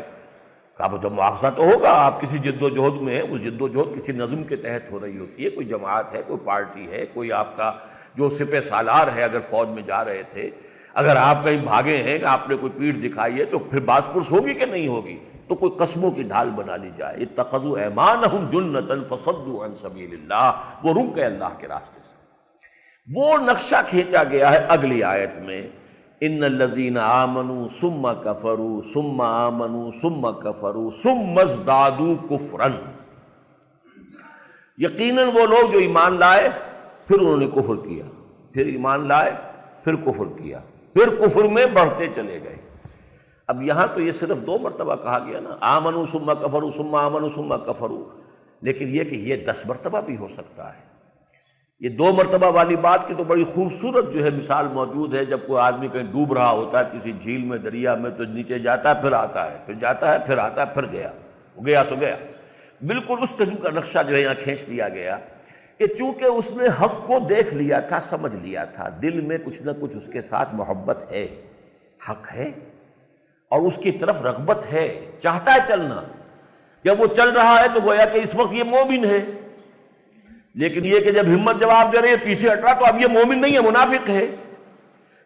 کہا تو مواخذہ تو ہوگا، آپ کسی جد و جہد میں ہیں، اس جد و جہد کسی نظم کے تحت ہو رہی ہوتی ہے، کوئی جماعت ہے، کوئی پارٹی ہے، کوئی آپ کا جو سپہ سالار ہے، اگر فوج میں جا رہے تھے، اگر آپ کہیں بھاگے ہیں کہ آپ نے کوئی پیٹھ دکھائی ہے تو پھر باز پرس ہوگی کہ نہیں ہوگی، تو کوئی قسموں کی ڈھال بنا لی جائے۔ اتخذوا ایمانہم جنتا فصدوا عن سبیل اللہ، وہ رک گئے اللہ کے راستے سے۔ وہ نقشہ کھینچا گیا ہے اگلی آیت میں، ان الذین آمنوا ثم کفروا ثم آمنوا ثم کفروا ثم ازدادوا کفرا، یقیناً وہ لوگ جو ایمان لائے پھر انہوں نے کفر کیا، پھر ایمان لائے پھر کفر کیا، پھر کفر میں بڑھتے چلے گئے۔ اب یہاں تو یہ صرف 2 مرتبہ کہا گیا نا، آمنوا ثم کفروا ثم آمنوا ثم کفروا، لیکن یہ کہ یہ 10 مرتبہ بھی ہو سکتا ہے۔ یہ 2 مرتبہ والی بات کی تو بڑی خوبصورت جو ہے مثال موجود ہے، جب کوئی آدمی کہیں ڈوب رہا ہوتا ہے کسی جھیل میں، دریا میں، تو نیچے جاتا ہے پھر آتا ہے، پھر جاتا ہے پھر آتا ہے، پھر گیا، وہ گیا سو گیا۔ بالکل اس قسم کا نقشہ جو ہے یہاں کھینچ دیا گیا کہ چونکہ اس نے حق کو دیکھ لیا تھا، سمجھ لیا تھا، دل میں کچھ نہ کچھ اس کے ساتھ محبت ہے، حق ہے اور اس کی طرف رغبت ہے، چاہتا ہے چلنا۔ جب وہ چل رہا ہے تو گویا کہ اس وقت یہ مومن ہے، لیکن یہ کہ جب ہمت جواب دے رہی ہے پیچھے ہٹ رہا تو اب یہ مومن نہیں ہے، منافق ہے۔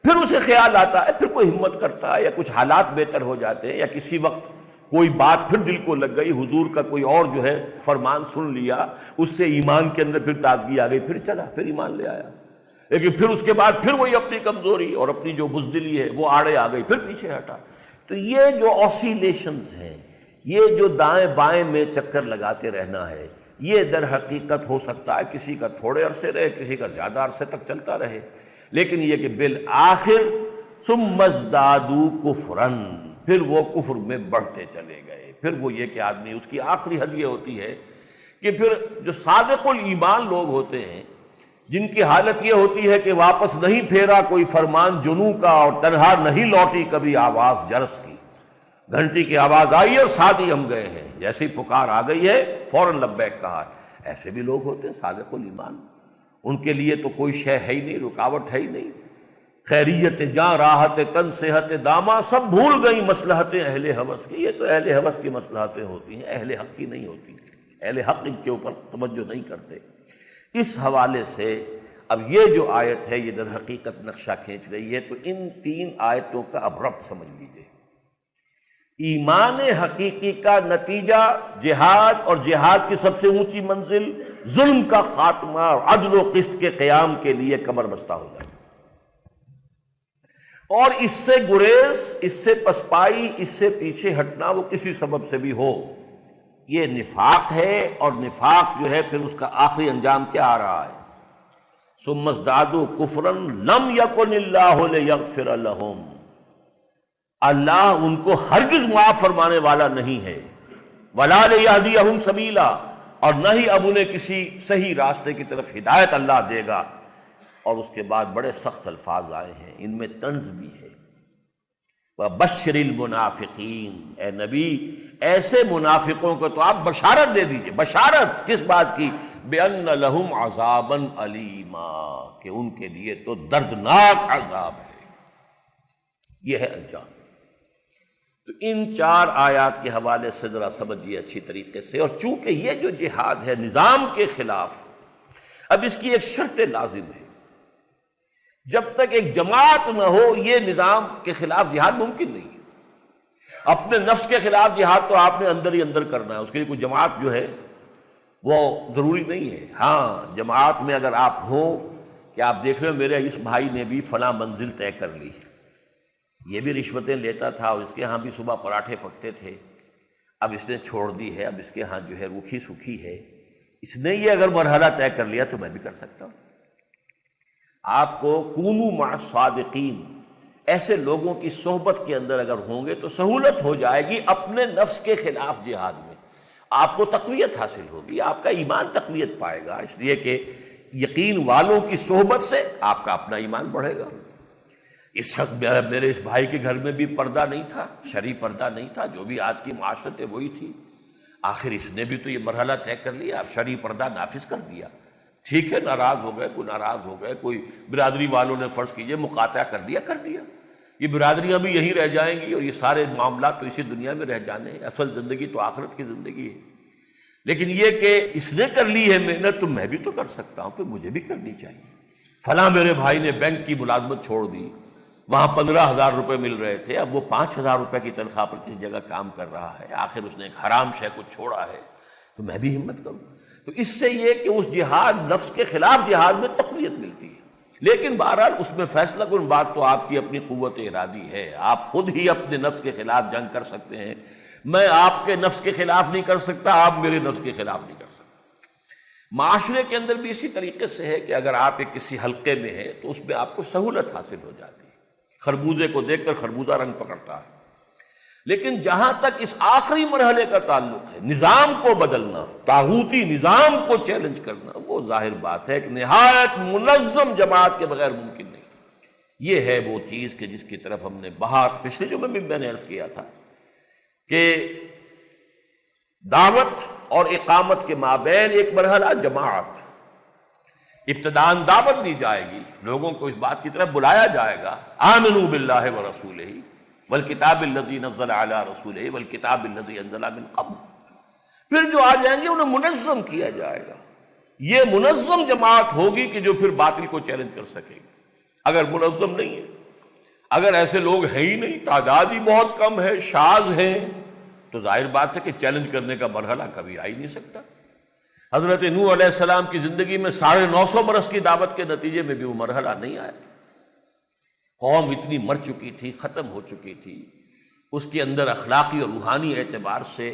پھر اسے خیال آتا ہے، پھر کوئی ہمت کرتا ہے، یا کچھ حالات بہتر ہو جاتے ہیں، یا کسی وقت کوئی بات پھر دل کو لگ گئی، حضور کا کوئی اور جو ہے فرمان سن لیا، اس سے ایمان کے اندر پھر تازگی آ گئی، پھر چلا، پھر ایمان لے آیا۔ لیکن پھر اس کے بعد پھر وہی اپنی کمزوری اور اپنی جو بزدلی ہے وہ آڑے آ گئی، پھر پیچھے ہٹا۔ تو یہ جو آسیلیشنز ہیں، یہ جو دائیں بائیں میں چکر لگاتے رہنا ہے، یہ در حقیقت ہو سکتا ہے کسی کا تھوڑے عرصے رہے، کسی کا زیادہ عرصے تک چلتا رہے، لیکن یہ کہ بالآخر ثم ازدادوا کفرا، پھر وہ کفر میں بڑھتے چلے گئے۔ پھر وہ یہ کہ آدمی، اس کی آخری حد یہ ہوتی ہے کہ پھر جو صادق الایمان لوگ ہوتے ہیں، جن کی حالت یہ ہوتی ہے کہ واپس نہیں پھیرا کوئی فرمان جنوں کا اور تنہا نہیں لوٹی کبھی آواز جرس کی، گھنٹی کی آواز آئی اور ساتھ ہی ہم گئے ہیں، جیسی پکار آ گئی ہے فوراً لبیک کہا۔ ایسے بھی لوگ ہوتے ہیں صادق الایمان، ان کے لیے تو کوئی شے ہے ہی نہیں، رکاوٹ ہے ہی نہیں، خیریت جاں راحت تن صحت داماں سب بھول گئی مصلحتیں اہل ہوس کی۔ یہ تو اہل ہوس کی مصلحتیں ہوتی ہیں، اہل حق کی نہیں ہوتی، اہل حق ان کے اوپر توجہ نہیں کرتے۔ اس حوالے سے اب یہ جو آیت ہے یہ در حقیقت نقشہ کھینچ رہی ہے۔ تو ان 3 آیتوں کا اب ربط سمجھ لیجیے۔ ایمان حقیقی کا نتیجہ جہاد، اور جہاد کی سب سے اونچی منزل ظلم کا خاتمہ اور عدل و قسط کے قیام کے لیے کمر بستہ ہو جائے، اور اس سے گریز، اس سے پسپائی، اس سے پیچھے ہٹنا وہ کسی سبب سے بھی ہو، یہ نفاق ہے۔ اور نفاق جو ہے پھر اس کا آخری انجام کیا آ رہا ہے؟ ثم ازدادوا کفرا لم یکن اللہ لیغفر لہم، اللہ ان کو ہرگز معاف فرمانے والا نہیں ہے، ولا لیہدیہم سبیلا، اور نہ ہی اب انہیں کسی صحیح راستے کی طرف ہدایت اللہ دے گا۔ اور اس کے بعد بڑے سخت الفاظ آئے ہیں، ان میں طنز بھی ہے۔ وَبَشِّرِ الْمُنَافِقِينَ، اے نبی ایسے منافقوں کو تو آپ بشارت دے دیجئے۔ بشارت کس بات کی؟ بِأَنَّ لَهُمْ عَذَابًا أَلِيمًا، کہ ان کے لیے تو دردناک عذاب ہے۔ یہ ہے انجام۔ تو ان 4 آیات کے حوالے سے ذرا سمجھیے اچھی طریقے سے۔ اور چونکہ یہ جو جہاد ہے نظام کے خلاف، اب اس کی ایک شرط لازم ہے، جب تک ایک جماعت نہ ہو یہ نظام کے خلاف جہاد ممکن نہیں ہے۔ اپنے نفس کے خلاف جہاد تو آپ نے اندر ہی اندر کرنا ہے، اس کے لیے کوئی جماعت جو ہے وہ ضروری نہیں ہے۔ ہاں جماعت میں اگر آپ ہوں کہ آپ دیکھ رہے ہو میرے اس بھائی نے بھی فلاں منزل طے کر لی، یہ بھی رشوتیں لیتا تھا اور اس کے ہاں بھی صبح پراٹھے پکتے تھے، اب اس نے چھوڑ دی ہے، اب اس کے ہاں جو ہے روکھی سکھی ہے، اس نے یہ اگر مرحلہ طے کر لیا تو میں بھی کر سکتا ہوں۔ آپ کو کونوا مع الصادقین، ایسے لوگوں کی صحبت کے اندر اگر ہوں گے تو سہولت ہو جائے گی اپنے نفس کے خلاف جہاد میں، آپ کو تقویت حاصل ہوگی، آپ کا ایمان تقویت پائے گا، اس لیے کہ یقین والوں کی صحبت سے آپ کا اپنا ایمان بڑھے گا۔ اس وقت میرے اس بھائی کے گھر میں بھی پردہ نہیں تھا، شرعی پردہ نہیں تھا، جو بھی آج کی معاشرت ہے وہی تھی، آخر اس نے بھی تو یہ مرحلہ طے کر لیا، اب شرعی پردہ نافذ کر دیا، ٹھیک ہے ناراض ہو گئے، کوئی ناراض ہو گئے، کوئی برادری والوں نے فرض کیجئے مقاطعہ کر دیا، یہ برادریاں بھی یہیں رہ جائیں گی اور یہ سارے معاملات تو اسی دنیا میں رہ جانے ہیں، اصل زندگی تو آخرت کی زندگی ہے۔ لیکن یہ کہ اس نے کر لی ہے محنت تو میں بھی تو کر سکتا ہوں، پھر مجھے بھی کرنی چاہیے۔ فلاں میرے بھائی نے بینک کی ملازمت چھوڑ دی، وہاں 15,000 روپے مل رہے تھے، اب وہ 5,000 روپے کی تنخواہ پر کسی جگہ کام کر رہا ہے، آخر اس نے ایک حرام شے کو چھوڑا ہے، تو میں بھی ہمت کروں۔ تو اس سے یہ کہ اس جہاد، نفس کے خلاف جہاد میں تقویت ملتی ہے۔ لیکن بہرحال اس میں فیصلہ کن بات تو آپ کی اپنی قوت ارادی ہے، آپ خود ہی اپنے نفس کے خلاف جنگ کر سکتے ہیں، میں آپ کے نفس کے خلاف نہیں کر سکتا، آپ میرے نفس کے خلاف نہیں کر سکتے۔ معاشرے کے اندر بھی اسی طریقے سے ہے کہ اگر آپ ایک کسی حلقے میں ہیں تو اس میں آپ کو سہولت حاصل ہو جاتی ہے، خربوزے کو دیکھ کر خربوزہ رنگ پکڑتا ہے۔ لیکن جہاں تک اس آخری مرحلے کا تعلق ہے، نظام کو بدلنا، طاغوتی نظام کو چیلنج کرنا، وہ ظاہر بات ہے کہ نہایت منظم جماعت کے بغیر ممکن نہیں۔ یہ ہے وہ چیز کہ جس کی طرف ہم نے پچھلے جمعے میں میں نے عرض کیا تھا کہ دعوت اور اقامت کے مابین ایک مرحلہ جماعت، ابتداءً دعوت دی جائے گی، لوگوں کو اس بات کی طرف بلایا جائے گا، آمنوا باللہ ورسولہ والکتاب الذی نزل علی رسولہ والکتاب الذی انزل من قبل، پھر جو آ جائیں گے انہیں منظم کیا جائے گا۔ یہ منظم جماعت ہوگی کہ جو پھر باطل کو چیلنج کر سکے گی۔ اگر منظم نہیں ہے، اگر ایسے لوگ ہیں ہی نہیں، تعداد ہی بہت کم ہے، شاذ ہیں، تو ظاہر بات ہے کہ چیلنج کرنے کا مرحلہ کبھی آ ہی نہیں سکتا۔ حضرت نوح علیہ السلام کی زندگی میں 950 برس کی دعوت کے نتیجے میں بھی وہ مرحلہ نہیں آیا، قوم اتنی مر چکی تھی، ختم ہو چکی تھی، اس کے اندر اخلاقی اور روحانی اعتبار سے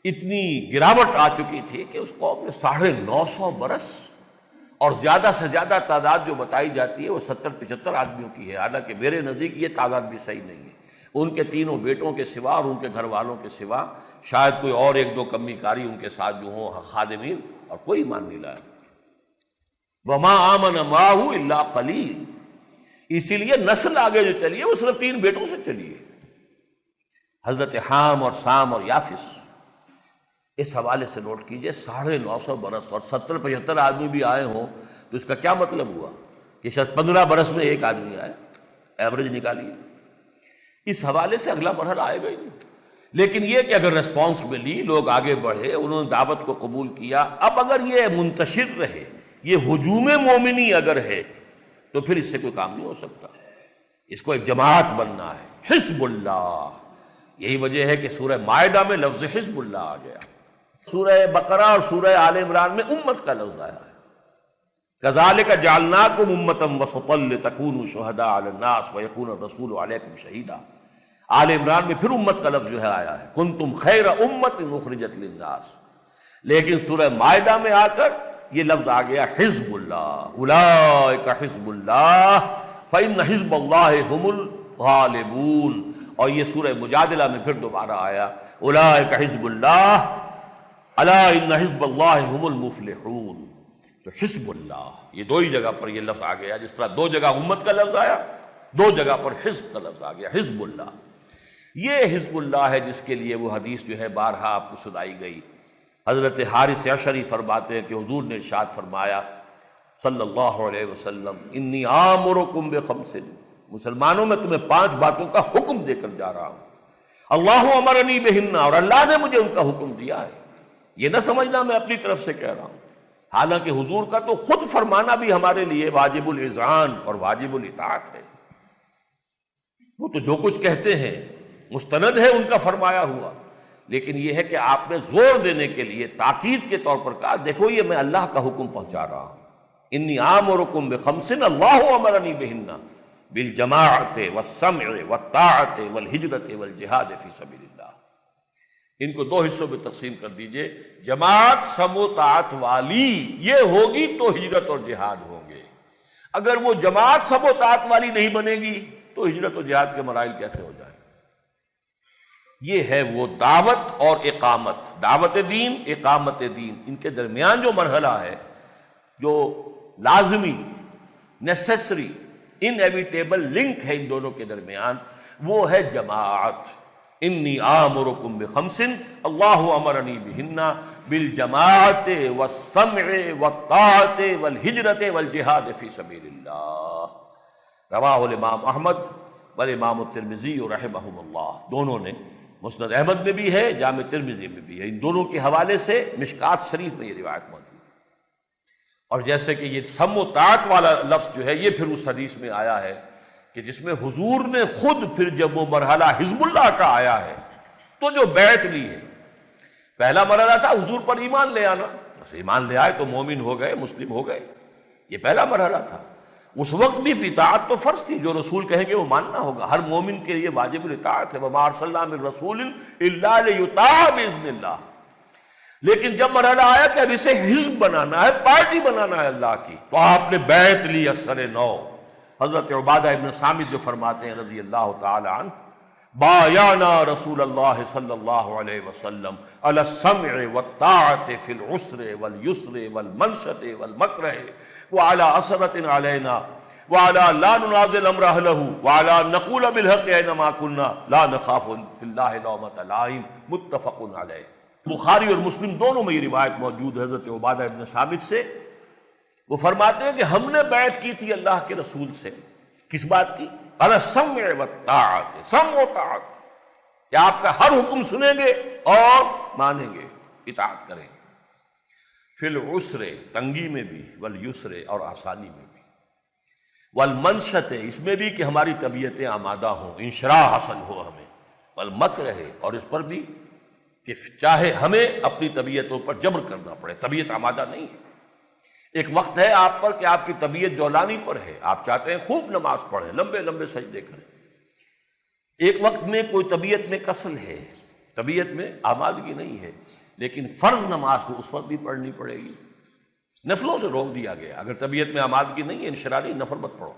اتنی گراوٹ آ چکی تھی کہ اس قوم نے 950 برس، اور زیادہ سے زیادہ تعداد جو بتائی جاتی ہے وہ 70-75 آدمیوں کی ہے، حالانکہ میرے نزدیک یہ تعداد بھی صحیح نہیں ہے، ان کے تینوں بیٹوں کے سوا اور ان کے گھر والوں کے سوا شاید کوئی اور 1-2 کمی کاری ان کے ساتھ جو ہوں خادمین، اور کوئی ایمان نہیں لایا۔ وما آمن معه الا قلیل، اسی لیے نسل آگے جو چلی ہے وہ صرف 3 بیٹوں سے چلی ہے، حضرت حام اور سام اور یافس۔ اس حوالے سے نوٹ کیجئے 950 برس اور 70-75 آدمی بھی آئے ہوں تو اس کا کیا مطلب ہوا کہ شاید 15 برس میں 1 آدمی آیا، ایوریج نکالیے۔ اس حوالے سے اگلا مرحلہ آئے گا ہی نہیں۔ لیکن یہ کہ اگر ریسپانس ملی، لوگ آگے بڑھے، انہوں نے دعوت کو قبول کیا، اب اگر یہ منتشر رہے، یہ ہجوم مومنی اگر ہے تو پھر اس سے کوئی کام نہیں ہو سکتا، اس کو ایک جماعت بننا ہے، حزب اللہ۔ یہی وجہ ہے کہ سورہ مائدہ میں لفظ حزب اللہ آ گیا، سورہ بقرہ اور سورہ آل عمران میں امت کا لفظ آیا ہے، کذالک جعلناکم امۃ وسطا لتکونوا شہداء علی الناس ویکون الرسول علیکم شہیدا۔ آل عمران میں پھر امت کا لفظ جو ہے آیا ہے، کنتم خیر امۃ اخرجت للناس۔ لیکن سورہ مائدہ میں آ کر یہ لفظ آ گیا حزب اللہ، اولئک حزب اللہ فإن حزب اللہ هم الغالبون۔ اور یہ سورہ مجادلہ میں پھر دوبارہ آیا اولئک حزب اللہ الا ان حزب اللہ هم المفلحون۔ تو حزب اللہ، یہ 2 ہی جگہ پر یہ لفظ آ گیا، جس طرح 2 جگہ امت کا لفظ آیا، 2 جگہ پر حزب کا لفظ آ گیا، حزب اللہ۔ یہ حزب اللہ ہے جس کے لیے وہ حدیث جو ہے بارہا آپ کو سنائی گئی۔ حضرت حارث اشعری فرماتے ہیں کہ حضور نے ارشاد فرمایا صلی اللہ علیہ وسلم، انی آمرکم بخمس، مسلمانوں میں تمہیں 5 باتوں کا حکم دے کر جا رہا ہوں، اللہ امرنی بہن، اور اللہ نے مجھے ان کا حکم دیا ہے، یہ نہ سمجھنا میں اپنی طرف سے کہہ رہا ہوں، حالانکہ حضور کا تو خود فرمانا بھی ہمارے لیے واجب الاذعان اور واجب الاطاعت ہے، وہ تو جو کچھ کہتے ہیں مستند ہے ان کا فرمایا ہوا، لیکن یہ ہے کہ آپ نے زور دینے کے لیے تاکید کے طور پر کہا دیکھو یہ میں اللہ کا حکم پہنچا رہا ہوں، انی آمرکم بخمس اللہ امرنی بہن بالجماعت والسمع والطاعت والہجرت والجہاد فی سبیل اللہ۔ ان کو دو حصوں میں تقسیم کر دیجئے، جماعت سم و طاعت والی یہ ہوگی تو ہجرت اور جہاد ہوں گے، اگر وہ جماعت سم و طاعت والی نہیں بنے گی تو ہجرت و جہاد کے مراحل کیسے ہو جائیں؟ یہ ہے وہ دعوت اور اقامت، دعوت دین، اقامت دین، ان کے درمیان جو مرحلہ ہے، جو لازمی، نیسیسری، انیویٹیبل لنک ہے ان دونوں کے درمیان، وہ ہے جماعت۔ انی آمرکم بخمس اللہ امرنی بہن بالجماعت والسمع والطاعت والہجرت والجہاد فی سبیل اللہ، رواہ الامام احمد والامام الترمذی رحمہم اللہ۔ دونوں نے، مسند احمد میں بھی ہے، جامع ترمذی میں بھی ہے، ان دونوں کے حوالے سے مشکات شریف میں یہ روایت موجود ہے۔ اور جیسے کہ یہ سم و طاعت والا لفظ جو ہے یہ پھر اس حدیث میں آیا ہے کہ جس میں حضور نے خود پھر جب وہ مرحلہ حزب اللہ کا آیا ہے تو جو بیعت لی ہے، پہلا مرحلہ تھا حضور پر ایمان لے آنا، بس ایمان لے آئے تو مومن ہو گئے، مسلم ہو گئے، یہ پہلا مرحلہ تھا۔ اس وقت بھی اطاعت تو فرض تھی، جو رسول کہیں گے وہ ماننا ہوگا، ہر مومن کے لیے واجب الاطاعت ہے، وما ارسلنا من رسول الا لیطاع باذن اللہ۔ لیکن جب مرحلہ آیا کہ اب اسے حزب بنانا ہے، پارٹی بنانا ہے اللہ کی، تو آپ نے بیعت لی اثر نو۔ حضرت عبادہ ابن صامت جو فرماتے ہیں رضی اللہ تعالی عنہ، بایعنا رسول اللہ صلی اللہ علیہ وسلم علی السمع والطاعت فی العسر والیسر والمنشط والمکرہ وعلی اثرۃ علینا وعلی لا ننازل امر اہلہ وعلی ان نقول بالحق اینما کنا لا نخاف فی اللہ لومۃ لائم، متفق علیہ۔ بخاری اور مسلم دونوں میں یہ روایت موجود ہے حضرت عبادہ ابن صامت سے۔ وہ فرماتے ہیں کہ ہم نے بیعت کی تھی اللہ کے رسول سے، کس بات کی؟ علی السمع والطاعت، سمع و طاعت، کہ آپ کا ہر حکم سنیں گے اور مانیں گے، اطاعت کریں گے، فی العسر، تنگی میں بھی، والیسر، اور آسانی میں بھی، والمنشط، اس میں بھی کہ ہماری طبیعتیں آمادہ ہوں، انشراح حاصل ہو ہمیں، والمکرہ، اور اس پر بھی کہ چاہے ہمیں اپنی طبیعتوں پر جبر کرنا پڑے، طبیعت آمادہ نہیں ہے۔ ایک وقت ہے آپ پر کہ آپ کی طبیعت جولانی پر ہے، آپ چاہتے ہیں خوب نماز پڑھیں، لمبے لمبے سجدے کریں۔ ایک وقت میں کوئی طبیعت میں کسل ہے، طبیعت میں آمادگی نہیں ہے، لیکن فرض نماز تو اس وقت بھی پڑھنی پڑے گی، نفلوں سے روک دیا گیا، اگر طبیعت میں آمادگی نہیں ہے انشرالی نفل مت پڑھو،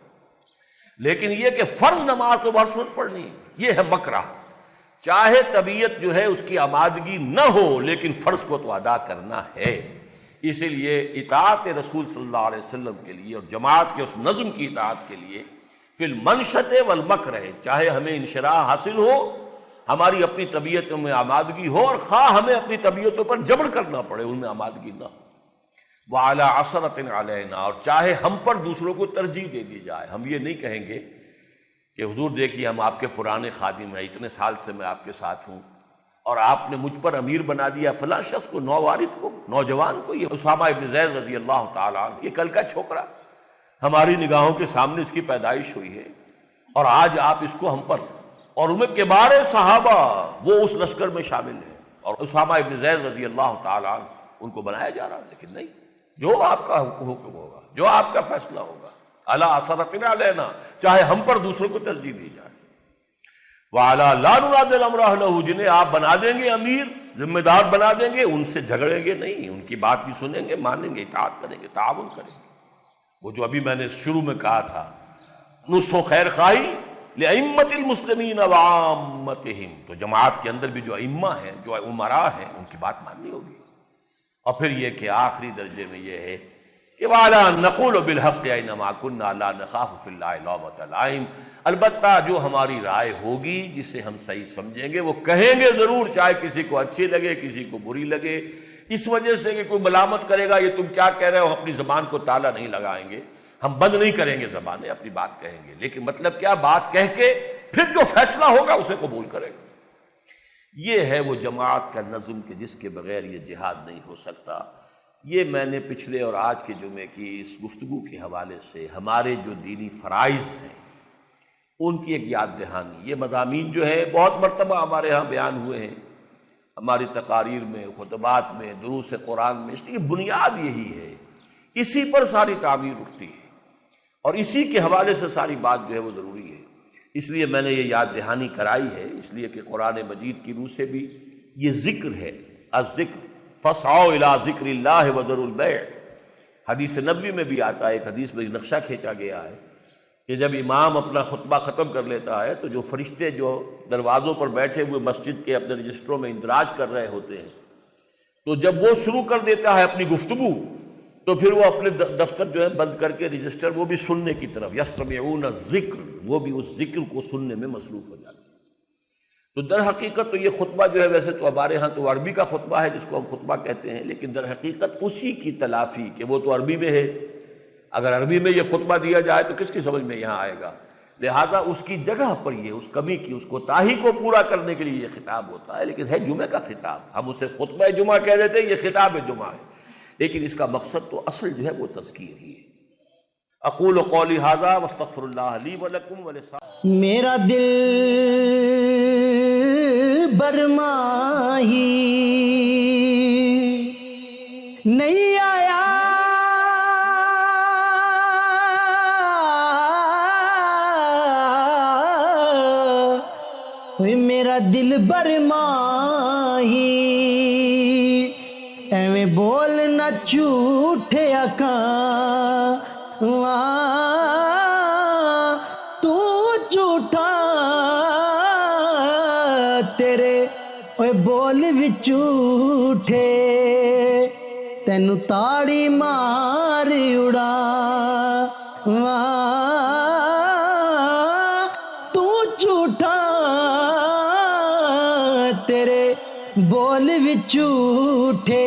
لیکن یہ کہ فرض نماز تو ہر وقت پڑھنی ہے، یہ ہے مکرہ۔ چاہے طبیعت جو ہے اس کی آمادگی نہ ہو لیکن فرض کو تو ادا کرنا ہے۔ اسی لیے اطاعت رسول صلی اللہ علیہ وسلم کے لیے اور جماعت کے اس نظم کی اطاعت کے لیے فی المنشط والمکرہ، چاہے ہمیں انشراح حاصل ہو، ہماری اپنی طبیعتوں میں آمادگی ہو، اور خواہ ہمیں اپنی طبیعتوں پر جبر کرنا پڑے، ان میں آمادگی نہ ہو، وعلی اثرۃ علینا، اور چاہے ہم پر دوسروں کو ترجیح دے دی جائے۔ ہم یہ نہیں کہیں گے کہ حضور دیکھیے ہم آپ کے پرانے خادم ہیں، اتنے سال سے میں آپ کے ساتھ ہوں، اور آپ نے مجھ پر امیر بنا دیا فلاں شخص کو، نووارد کو، نوجوان کو، یہ اسامہ ابن زید رضی اللہ تعالیٰ عنہ، یہ کل کا چھوکرا، ہماری نگاہوں کے سامنے اس کی پیدائش ہوئی ہے، اور آج آپ اس کو ہم پر، اور ان میں کبار صحابہ وہ اس لشکر میں شامل ہیں، اور اسامہ ابن زید رضی اللہ تعالیٰ عنہ ان کو بنایا جا رہا، لیکن نہیں، جو آپ کا حکم ہوگا، جو آپ کا فیصلہ ہوگا، علی اثرۃ علینا، چاہے ہم پر دوسروں کو ترجیح دی جائے، وعلی لا ننازل امر اہلہ، جنہیں آپ بنا دیں گے امیر، ذمہ دار بنا دیں گے، ان سے جھگڑیں گے نہیں، ان کی بات بھی سنیں گے، مانیں گے، اطاعت کریں گے، تعاون کریں گے۔ وہ جو ابھی میں نے شروع میں کہا تھا، نصح و خیر خواہی لأئمة المسلمین وعامتہم، تو جماعت کے اندر بھی جو ائمہ ہیں، جو امراء ہیں، ان کی بات ماننی ہوگی۔ اور پھر یہ کہ آخری درجے میں یہ ہے کہ وَعَلَىٰ أَن نَّقُولَ بِالْحَقِّ أَيْنَمَا كُنَّا لَا نَخَافُ فِي اللَّهِ لَوْمَةَ لَائِمٍ، البتہ جو ہماری رائے ہوگی، جسے ہم صحیح سمجھیں گے، وہ کہیں گے ضرور، چاہے کسی کو اچھی لگے، کسی کو بری لگے، اس وجہ سے کہ کوئی ملامت کرے گا یہ تم کیا کہہ رہے ہو، اپنی زبان کو تالا نہیں لگائیں گے، ہم بند نہیں کریں گے زبانیں، اپنی بات کہیں گے، لیکن مطلب کیا، بات کہہ کے پھر جو فیصلہ ہوگا اسے قبول کریں گے۔ یہ ہے وہ جماعت کا نظم کہ جس کے بغیر یہ جہاد نہیں ہو سکتا۔ یہ میں نے پچھلے اور آج کے جمعے کی اس گفتگو کے حوالے سے ہمارے جو دینی فرائض ہیں ان کی ایک یاد دہانی، یہ مضامین جو ہے بہت مرتبہ ہمارے ہاں بیان ہوئے ہیں، ہماری تقاریر میں، خطبات میں، دروس قرآن میں، اس لیے بنیاد یہی ہے، اسی پر ساری تعمیر اٹھتی ہے، اور اسی کے حوالے سے ساری بات جو ہے وہ ضروری ہے۔ اس لیے میں نے یہ یاد دہانی کرائی ہے، اس لیے کہ قرآن مجید کی روح سے بھی یہ ذکر ہے، الذکر فاسعوا الی ذکر اللہ وذروا البیع۔ حدیث نبوی میں بھی آتا ہے، ایک حدیث میں نقشہ کھینچا گیا ہے کہ جب امام اپنا خطبہ ختم کر لیتا ہے تو جو فرشتے جو دروازوں پر بیٹھے ہوئے مسجد کے اپنے رجسٹروں میں اندراج کر رہے ہوتے ہیں، تو جب وہ شروع کر دیتا ہے اپنی گفتگو تو پھر وہ اپنے دفتر جو ہے بند کر کے رجسٹر وہ بھی سننے کی طرف، یستمعون الذکر، وہ بھی اس ذکر کو سننے میں مصروف ہو جاتے ہیں۔ تو در حقیقت تو یہ خطبہ جو ہے، ویسے تو ہمارے ہاں تو عربی کا خطبہ ہے جس کو ہم خطبہ کہتے ہیں، لیکن در حقیقت اسی کی تلافی کہ وہ تو عربی میں ہے، اگر عربی میں یہ خطبہ دیا جائے تو کس کی سمجھ میں یہاں آئے گا؟ لہذا اس کی جگہ پر یہ اس کمی کی، اس کوتاہی کو پورا کرنے کے لیے یہ خطاب ہوتا ہے، لیکن ہے جمعہ کا خطاب، ہم اسے خطبہ جمعہ کہہ دیتے ہیں، یہ خطاب جمعہ ہے، لیکن اس کا مقصد تو اصل جو ہے وہ تذکیر ہی ہے۔ اقول قولی ھذا واستغفر اللہ لی ولکم میرا دل برماہی نہیں آیا، میرا دل برماہی ایویں بولنا جھوٹے آقا، تو جھوٹا تیرے اوے بول وچ جھوٹے، تینو تاڑی مار اڑا، تو جھوٹا تیرے بول وچ جھوٹے۔